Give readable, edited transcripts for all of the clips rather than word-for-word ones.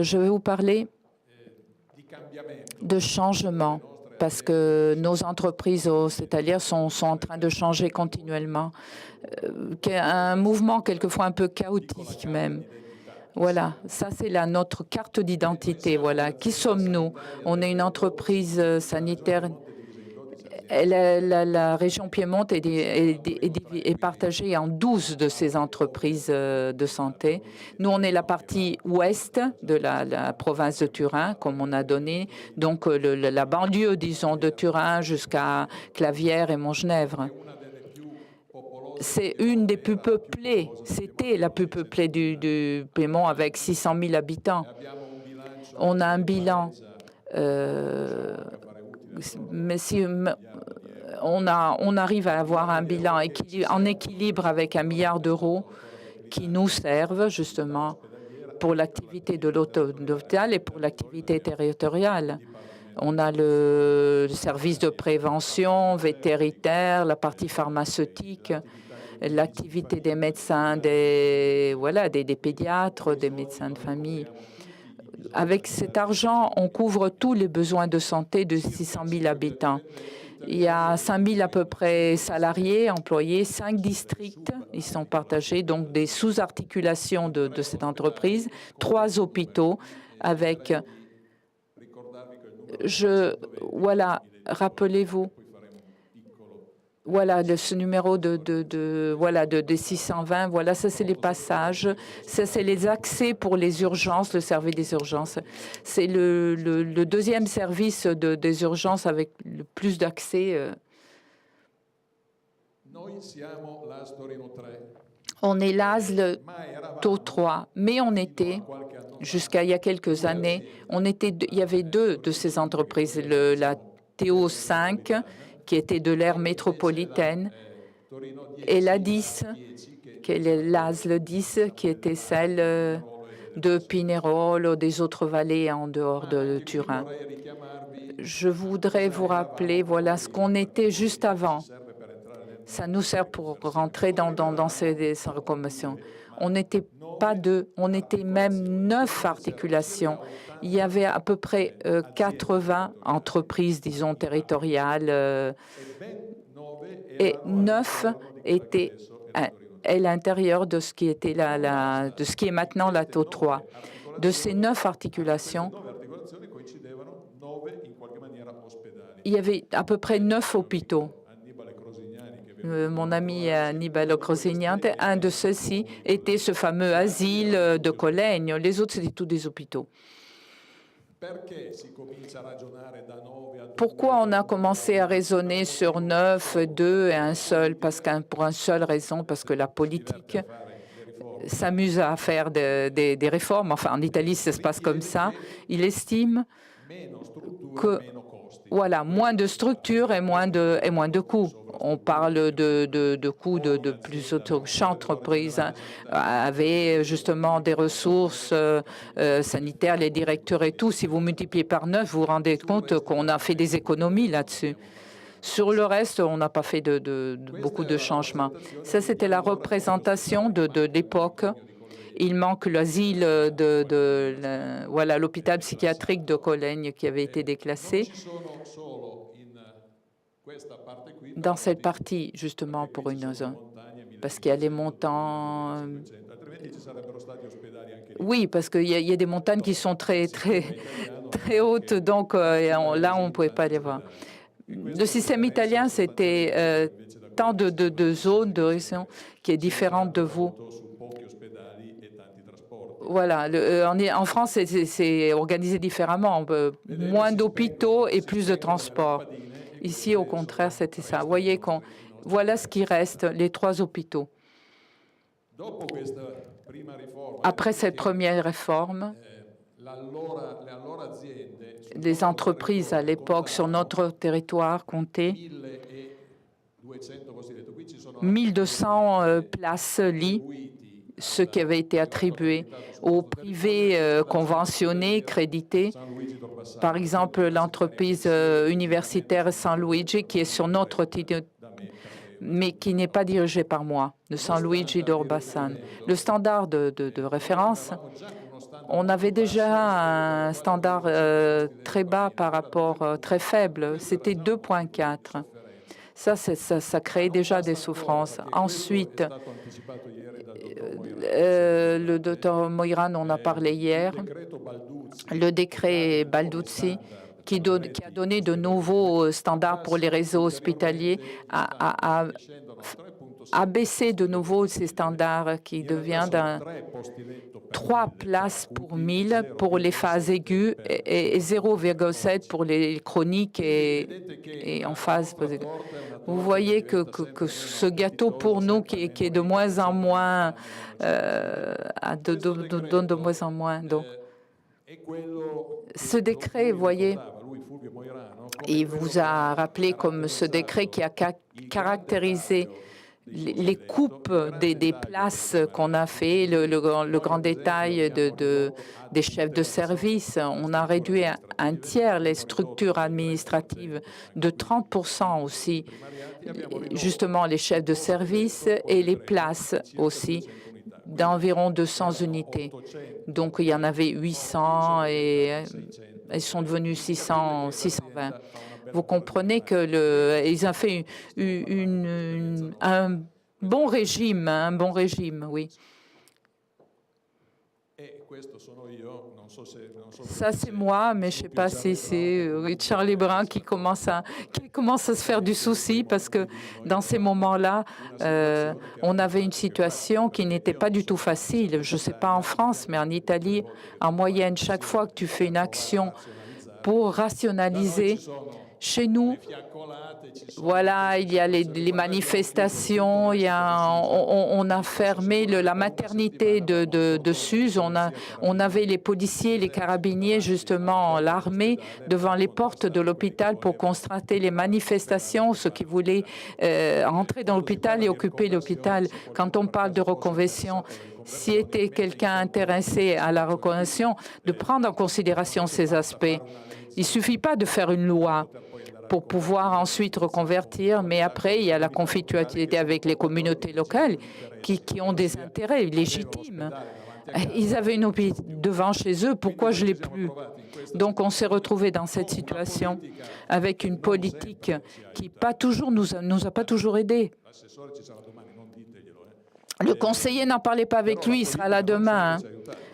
Je vais vous parler de changement parce que nos entreprises hospitalières sont en train de changer continuellement. Un mouvement quelquefois un peu chaotique même. Voilà, ça c'est notre carte d'identité. Voilà, qui sommes-nous? On est une entreprise sanitaire. La région Piémont est partagée en 12 de ces entreprises de santé. Nous, on est la partie ouest de la province de Turin, comme on a donné, donc la banlieue, disons, de Turin jusqu'à Clavière et Montgenèvre. C'est une des plus peuplées, c'était la plus peuplée du Piémont avec 600 000 habitants. On a un bilan, mais si on arrive à avoir un bilan en équilibre avec 1 milliard d'euros qui nous servent justement pour l'activité de l'hôpital et pour l'activité territoriale. On a le service de prévention vétérinaire, la partie pharmaceutique, l'activité des médecins, des pédiatres, des médecins de famille. Avec cet argent, on couvre tous les besoins de santé de 600 000 habitants. Il y a 5 000 à peu près salariés, employés, 5 districts, ils sont partagés, donc des sous-articulations de cette entreprise, 3 hôpitaux avec, voilà, rappelez-vous, voilà, ce numéro de 620, voilà, ça c'est les passages, ça c'est les accès pour les urgences, le service des urgences. C'est le deuxième service des urgences avec le plus d'accès. On est l'ASL taux 3, mais on était, jusqu'à il y a quelques années, il y avait 2 de ces entreprises, la TO5, qui était de l'aire métropolitaine, et la 10, qui est l'ASL 10, qui était celle de Pinerolo ou des autres vallées en dehors de Turin. Je voudrais vous rappeler, voilà ce qu'on était juste avant. Ça nous sert pour rentrer dans ces recommandations. On n'était pas 2, on était même 9 articulations. Il y avait à peu près 80 entreprises, disons, territoriales, et 9 étaient à l'intérieur de ce qui était de ce qui est maintenant la taux 3. De ces 9 articulations, il y avait à peu près 9 hôpitaux. Mon ami Annibale Crosignante, un de ceux-ci était ce fameux asile de Collegno. Les autres, c'était tous des hôpitaux. Pourquoi on a commencé à raisonner sur 9, 2 et un seul? Pour une seule raison, parce que la politique s'amuse à faire des réformes. Enfin, en Italie, ça se passe comme ça. Il estime que voilà, moins de structures et moins de coûts. On parle de coûts de plus autres. Chaque entreprise avait justement des ressources sanitaires, les directeurs et tout. Si vous multipliez par 9, vous vous rendez compte qu'on a fait des économies là-dessus. Sur le reste, on n'a pas fait beaucoup de changements. Ça, c'était la représentation de l'époque. Il manque l'asile voilà, l'hôpital psychiatrique de Collegno qui avait été déclassé. Dans cette partie, justement, pour une raison, parce qu'il y a les montants. Oui, parce qu'il y a des montagnes qui sont très hautes, donc là, on ne pouvait pas les voir. Le système italien, c'était tant de zones de région qui est différente de vous. Voilà, en France, c'est organisé différemment. Moins d'hôpitaux et plus de transports. Ici, au contraire, c'était ça. Vous voyez voilà ce qui reste, les 3 hôpitaux. Après cette première réforme, les entreprises à l'époque sur notre territoire comptaient 1200 places lits, ce qui avait été attribué aux privés conventionnés, crédités. Par exemple, l'entreprise universitaire San Luigi, qui est sur notre territoire, mais qui n'est pas dirigée par moi, de San Luigi d'Orbassano. Le standard de référence, on avait déjà un standard très bas par rapport, très faible. C'était 2,4. Ça crée déjà des souffrances. Ensuite, le docteur Moiran en a parlé hier, le décret Balduzzi qui a donné de nouveaux standards pour les réseaux hospitaliers a baissé de nouveau ces standards qui devient d'un 3 places pour 1000 pour les phases aiguës et 0,7 pour les chroniques et en phase. Vous voyez que ce gâteau pour nous qui est de moins en moins, donne de moins en moins. Donc, ce décret, vous voyez, il vous a rappelé comme ce décret qui a caractérisé les coupes des places qu'on a fait, le grand détail des chefs de service. On a réduit un tiers les structures administratives, de 30% aussi, justement les chefs de service et les places aussi, d'environ 200 unités. Donc il y en avait 800 et elles sont devenues 620. Vous comprenez que ils ont fait un bon régime, oui. Ça, c'est moi, mais je ne sais pas si c'est Richard Lebrun qui commence à se faire du souci parce que dans ces moments-là, on avait une situation qui n'était pas du tout facile. Je ne sais pas en France, mais en Italie, en moyenne, chaque fois que tu fais une action pour rationaliser, chez nous, voilà, il y a les manifestations, on a fermé la maternité de Suse, on avait les policiers, les carabiniers, justement, l'armée, devant les portes de l'hôpital pour constater les manifestations, ceux qui voulaient entrer dans l'hôpital et occuper l'hôpital. Quand on parle de reconversion, s'il était quelqu'un intéressé à la reconversion, de prendre en considération ces aspects. Il ne suffit pas de faire une loi pour pouvoir ensuite reconvertir, mais après, il y a la conflictualité avec les communautés locales qui ont des intérêts légitimes. Ils avaient une opinion devant chez eux, pourquoi je ne l'ai plus? Donc, on s'est retrouvé dans cette situation avec une politique qui nous a pas toujours aidés. Le conseiller n'en parlait pas avec lui, il sera là demain.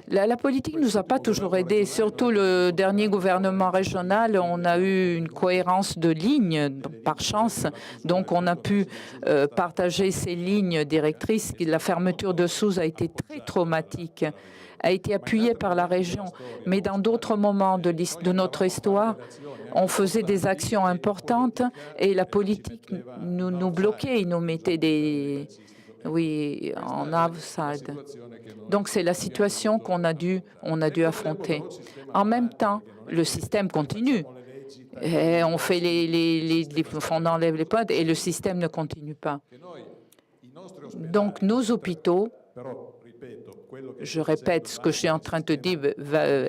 La politique ne nous a pas toujours aidés, surtout le dernier gouvernement régional. On a eu une cohérence de lignes, par chance, donc on a pu partager ces lignes directrices. La fermeture de Sousse a été très traumatique, a été appuyée par la région, mais dans d'autres moments de notre histoire, on faisait des actions importantes et la politique nous bloquait, il nous mettait oui, en outside. Donc, c'est la situation qu'on a dû affronter. En même temps, le système continue. Et on fait on enlève les points et le système ne continue pas. Donc, nos hôpitaux, je répète, ce que je suis en train de dire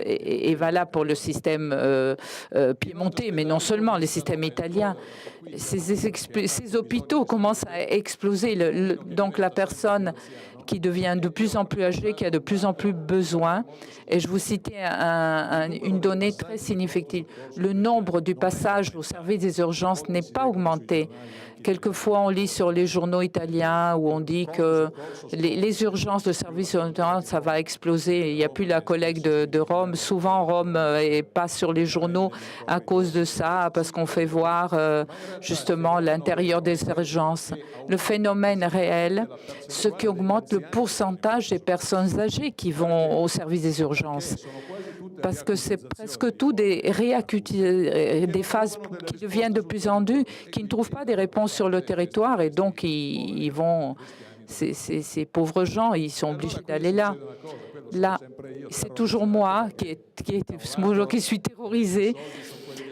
est valable pour le système piémontais, mais non seulement les systèmes italiens. Ces hôpitaux commencent à exploser. Donc la personne qui devient de plus en plus âgée, qui a de plus en plus besoin. Et je vous citais une donnée très significative. Le nombre du passage au service des urgences n'est pas augmenté. Quelquefois, on lit sur les journaux italiens où on dit que les urgences de service d'urgence, ça va exploser. Il n'y a plus la collègue de Rome. Souvent, Rome est pas sur les journaux à cause de ça, parce qu'on fait voir justement l'intérieur des urgences. Le phénomène réel, ce qui augmente le pourcentage des personnes âgées qui vont au service des urgences. Parce que c'est presque tout des phases qui deviennent de plus en plus, qui ne trouvent pas des réponses sur le territoire et donc ils vont, ces pauvres gens, ils sont obligés d'aller là. Là, c'est toujours moi qui suis terrorisée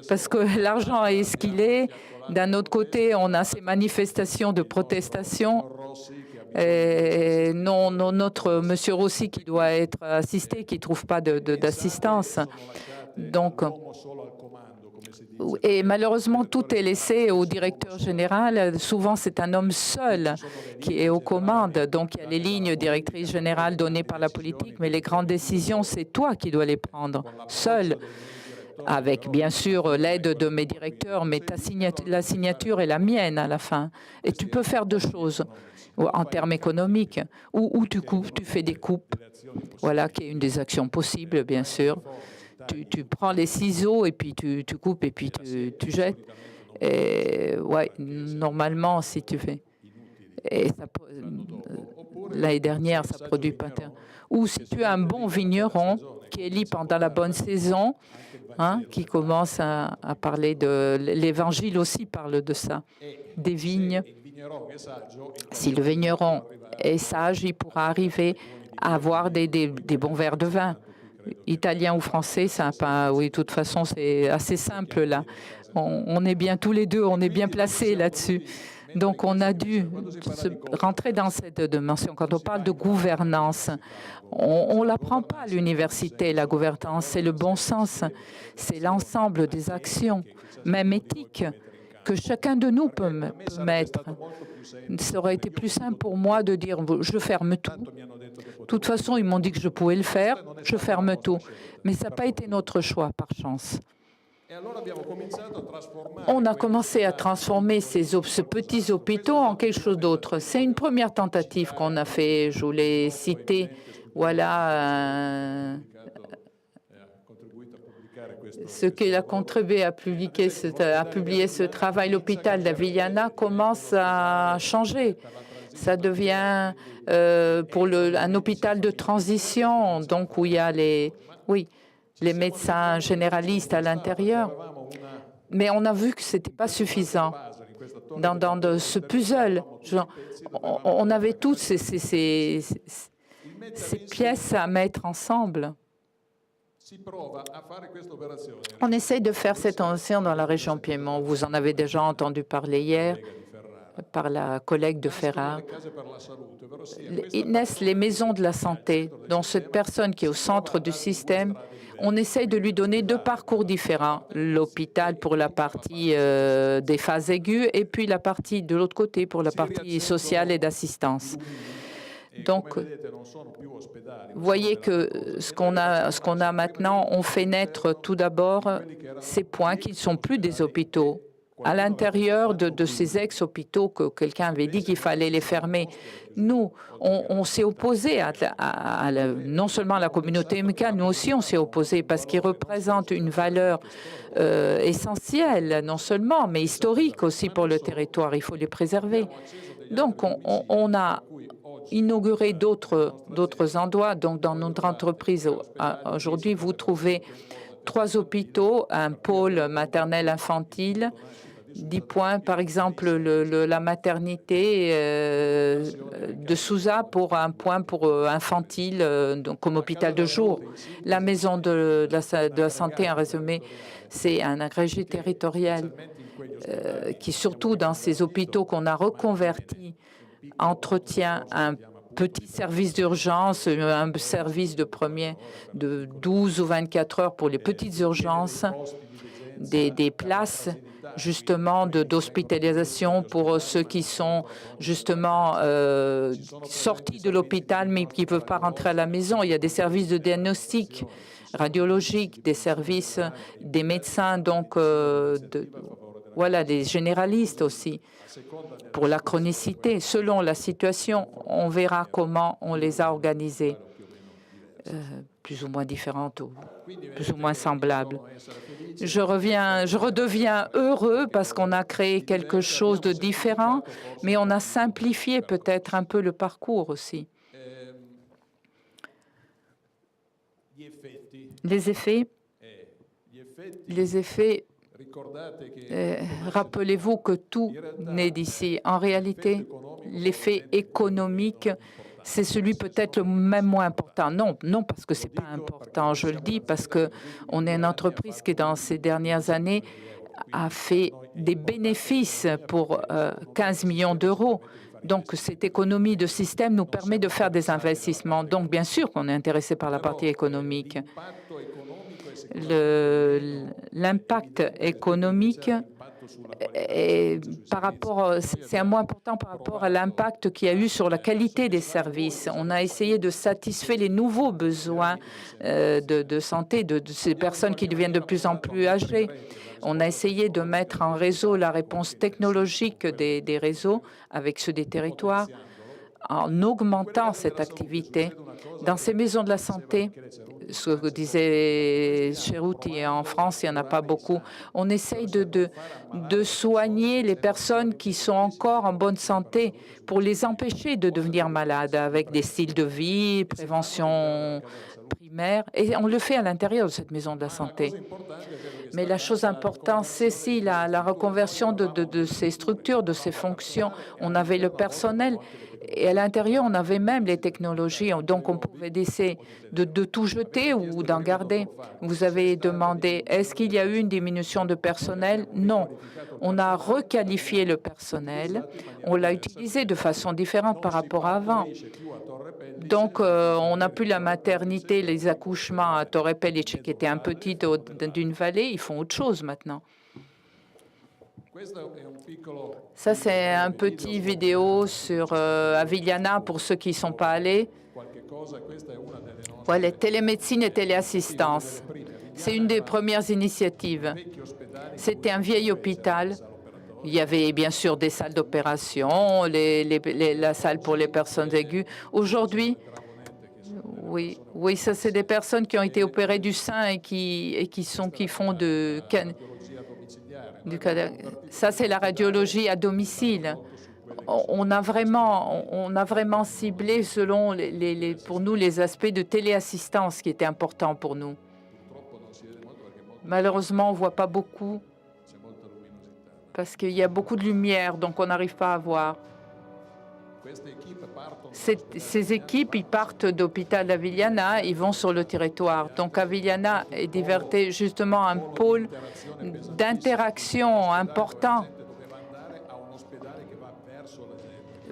parce que l'argent est ce qu'il est. D'un autre côté, on a ces manifestations de protestation. Et notre monsieur Rossi qui doit être assisté, qui ne trouve pas d'assistance. Donc, Et malheureusement, tout est laissé au directeur général. Souvent, c'est un homme seul qui est aux commandes. Donc, il y a les lignes directrices générales données par la politique, mais les grandes décisions, c'est toi qui dois les prendre, seul, avec bien sûr l'aide de mes directeurs, mais la signature est la mienne à la fin. Et tu peux faire deux choses en termes économiques, ou tu coupes, tu fais des coupes, voilà, qui est une des actions possibles, bien sûr. Tu prends les ciseaux et puis tu coupes et puis tu jettes. Et ouais, normalement, si tu fais. Et l'année dernière, ça produit pas. Ou si tu as un bon vigneron qui élit pendant la bonne saison, hein, qui commence à parler de. L'Évangile aussi parle de ça, des vignes. Si le vigneron est sage, il pourra arriver à avoir des bons verres de vin. Italien ou français, oui, de toute façon, c'est assez simple là. On est bien tous les deux, on est bien placés là-dessus. Donc, on a dû rentrer dans cette dimension. Quand on parle de gouvernance, on ne l'apprend pas à l'université, la gouvernance. C'est le bon sens, c'est l'ensemble des actions, même éthiques, que chacun de nous peut mettre. Ça aurait été plus simple pour moi de dire « je ferme tout ». De toute façon, ils m'ont dit que je pouvais le faire, je ferme tout. Mais ça n'a pas été notre choix, par chance. On a commencé à transformer ces petits hôpitaux en quelque chose d'autre. C'est une première tentative qu'on a fait, je voulais citer, voilà, ce qu'il a contribué à publier ce travail. L'hôpital d'Avigliana commence à changer. Ça devient un hôpital de transition, donc où il y a les médecins généralistes à l'intérieur. Mais on a vu que ce n'était pas suffisant. Dans ce puzzle, on avait toutes ces pièces à mettre ensemble. On essaye de faire cette opération dans la région Piémont. Vous en avez déjà entendu parler hier par la collègue de Ferrare. Naissent les maisons de la santé, dont cette personne qui est au centre du système, on essaye de lui donner deux parcours différents. L'hôpital pour la partie des phases aiguës et puis la partie de l'autre côté pour la partie sociale et d'assistance. Donc, vous voyez que ce qu'on a maintenant, on fait naître tout d'abord ces points qui ne sont plus des hôpitaux. À l'intérieur de ces ex-hôpitaux que quelqu'un avait dit qu'il fallait les fermer, nous, on s'est opposé non seulement à la communauté médicale, nous aussi on s'est opposé parce qu'ils représentent une valeur essentielle, non seulement, mais historique aussi pour le territoire. Il faut les préserver. Donc, on a inauguré d'autres endroits. Donc, dans notre entreprise, aujourd'hui, vous trouvez 3 hôpitaux, un pôle maternel infantile, 10 points, par exemple, la maternité de Sousa pour un point pour infantile, donc comme hôpital de jour. La maison de la santé, en résumé, c'est un agrégé territorial qui, surtout dans ces hôpitaux qu'on a reconvertis, entretient un petit service d'urgence, un service de 12 ou 24 heures pour les petites urgences, des places justement d'hospitalisation pour ceux qui sont justement sortis de l'hôpital mais qui ne peuvent pas rentrer à la maison. Il y a des services de diagnostic radiologique, des services des médecins, donc voilà, des généralistes aussi, pour la chronicité. Selon la situation, on verra comment on les a organisés, plus ou moins différentes ou plus ou moins semblables. Je redeviens heureux parce qu'on a créé quelque chose de différent, mais on a simplifié peut-être un peu le parcours aussi. Les effets, rappelez-vous que tout naît d'ici. En réalité, l'effet économique, c'est celui peut-être le même moins important. Non, parce que c'est pas important. Je le dis parce que on est une entreprise qui, dans ces dernières années, a fait des bénéfices pour 15 millions d'euros. Donc, cette économie de système nous permet de faire des investissements. Donc, bien sûr qu'on est intéressé par la partie économique. l'impact économique c'est un mot important par rapport à l'impact qu'il y a eu sur la qualité des services. On a essayé de satisfaire les nouveaux besoins de santé de ces personnes qui deviennent de plus en plus âgées. On a essayé de mettre en réseau la réponse technologique des réseaux avec ceux des territoires en augmentant cette activité. Dans ces maisons de la santé, ce que disait Cherouti, en France, il n'y en a pas beaucoup. On essaye de soigner les personnes qui sont encore en bonne santé pour les empêcher de devenir malades avec des styles de vie, prévention primaire. Et on le fait à l'intérieur de cette maison de la santé. Mais la chose importante, c'est si la reconversion de ces structures, de ces fonctions. On avait le personnel et à l'intérieur, on avait même les technologies. Donc, on pouvait essayer de tout jeter ou d'en garder. Vous avez demandé, est-ce qu'il y a eu une diminution de personnel? Non. On a requalifié le personnel. On l'a utilisé de façon différente par rapport à avant. Donc, on n'a plus la maternité, les accouchements à Torre Pellice qui étaient un petit d'une vallée. Ils font autre chose maintenant. Ça, c'est un petit vidéo sur Avigliana pour ceux qui ne sont pas allés. Voilà, télémédecine et téléassistance. C'est une des premières initiatives. C'était un vieil hôpital. Il y avait bien sûr des salles d'opération, la salle pour les personnes aiguës. Aujourd'hui, oui, ça c'est des personnes qui ont été opérées du sein et qui font ça c'est la radiologie à domicile. On a vraiment ciblé selon pour nous les aspects de téléassistance qui étaient importants pour nous. Malheureusement, on ne voit pas beaucoup parce qu'il y a beaucoup de lumière, donc on n'arrive pas à voir. Ces équipes, ils partent d'hôpital d'Avigliana, ils vont sur le territoire. Donc Avigliana est déverté justement un pôle d'interaction important.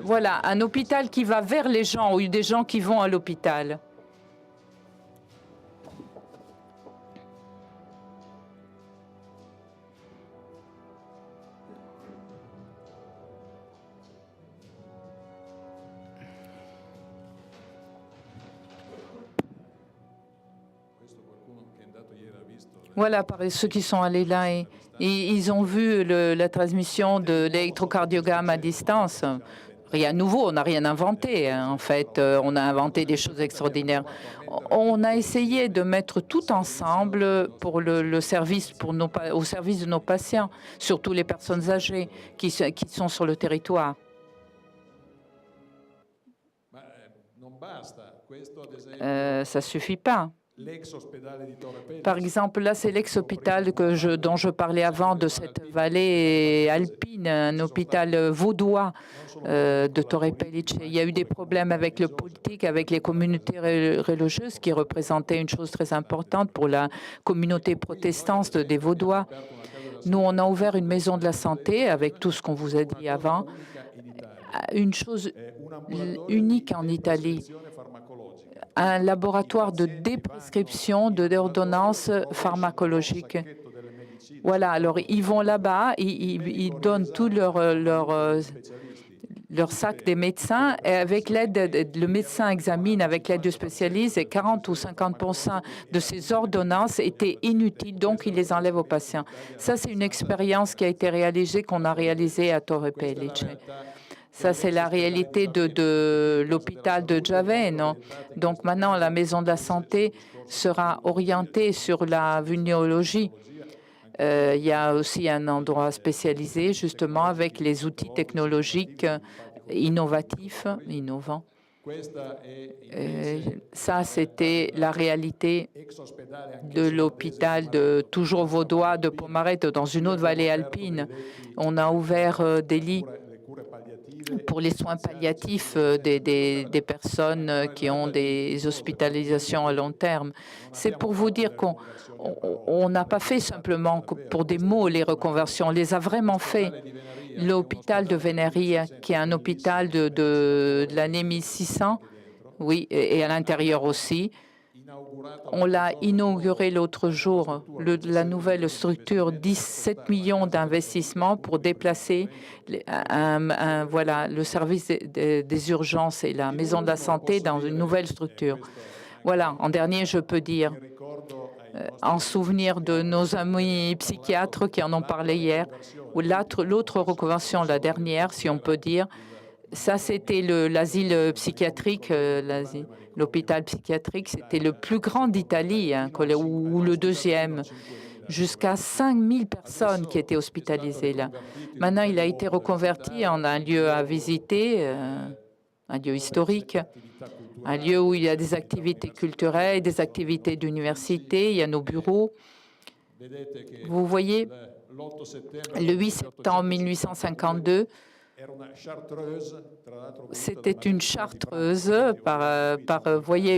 Voilà, un hôpital qui va vers les gens, ou des gens qui vont à l'hôpital. Voilà, par ceux qui sont allés là, et ils ont vu la transmission de l'électrocardiogramme à distance. Rien de nouveau, on n'a rien inventé. Hein. En fait, on a inventé des choses extraordinaires. On a essayé de mettre tout ensemble pour le service, au service de nos patients, surtout les personnes âgées qui sont sur le territoire. Ça suffit pas. Par exemple, là, c'est l'ex-hôpital dont je parlais avant, de cette vallée alpine, un hôpital vaudois de Torre Pellice. Il y a eu des problèmes avec le politique, avec les communautés religieuses qui représentaient une chose très importante pour la communauté protestante des Vaudois. Nous, on a ouvert une maison de la santé avec tout ce qu'on vous a dit avant, une chose unique en Italie. Un laboratoire de déprescription d'ordonnances pharmacologiques. Voilà, alors ils vont là-bas, ils donnent tout leur sac des médecins et avec l'aide, le médecin examine avec l'aide du spécialiste et 40 ou 50% de ces ordonnances étaient inutiles, donc il les enlève aux patients. Ça, c'est une expérience qui a été réalisée, qu'on a réalisée à Torre Pellice. Ça, c'est la réalité de l'hôpital de Giaveno. Donc maintenant, la maison de la santé sera orientée sur la vulnéologie. Il y a aussi un endroit spécialisé, justement, avec les outils technologiques innovants. Ça, c'était la réalité de l'hôpital toujours vaudois de Pomaretto, dans une autre vallée alpine. On a ouvert des lits pour les soins palliatifs des personnes qui ont des hospitalisations à long terme. C'est pour vous dire qu'on n'a pas fait simplement pour des mots les reconversions, on les a vraiment fait. L'hôpital de Veneria, qui est un hôpital de l'année 1600, oui, et à l'intérieur aussi, On l'a inauguré l'autre jour, la nouvelle structure, 17 millions d'investissements pour déplacer voilà, le service des urgences et la maison de la santé dans une nouvelle structure. Voilà, en dernier, je peux dire, en souvenir de nos amis psychiatres qui en ont parlé hier, ou l'autre reconversion, la dernière, si on peut dire, ça, c'était l'asile psychiatrique, l'hôpital psychiatrique. C'était le plus grand d'Italie, hein, ou le deuxième. Jusqu'à 5000 personnes qui étaient hospitalisées là. Maintenant, il a été reconverti en un lieu à visiter, un lieu historique, un lieu où il y a des activités culturelles, des activités d'université, il y a nos bureaux. Vous voyez, le 8 septembre 1852, c'était une chartreuse voyez,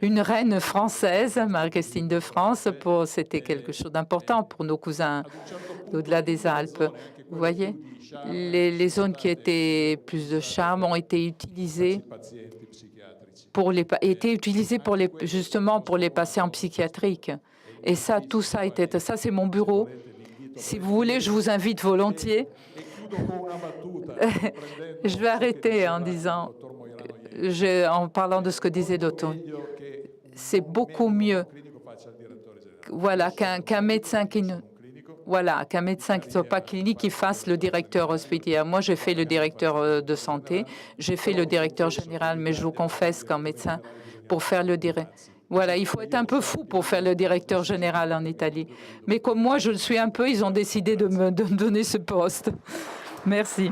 une reine française, Marie-Christine de France. C'était quelque chose d'important pour nos cousins au-delà des Alpes. Vous voyez, les zones qui étaient plus de charme ont été utilisées justement pour les patients psychiatriques. Et ça, tout ça était, ça c'est mon bureau. Si vous voulez, je vous invite volontiers. Je vais arrêter en disant, en parlant de ce que disait Dotto. C'est beaucoup mieux, voilà, qu'un médecin qui ne, voilà, qu'un médecin qui ne soit pas clinique qui fasse le directeur hospitalier. Moi, j'ai fait le directeur de santé, j'ai fait le directeur général, mais je vous confesse qu'en médecin, pour faire le directeur, voilà, il faut être un peu fou pour faire le directeur général en Italie. Mais comme moi, je le suis un peu, ils ont décidé de me donner ce poste. Merci.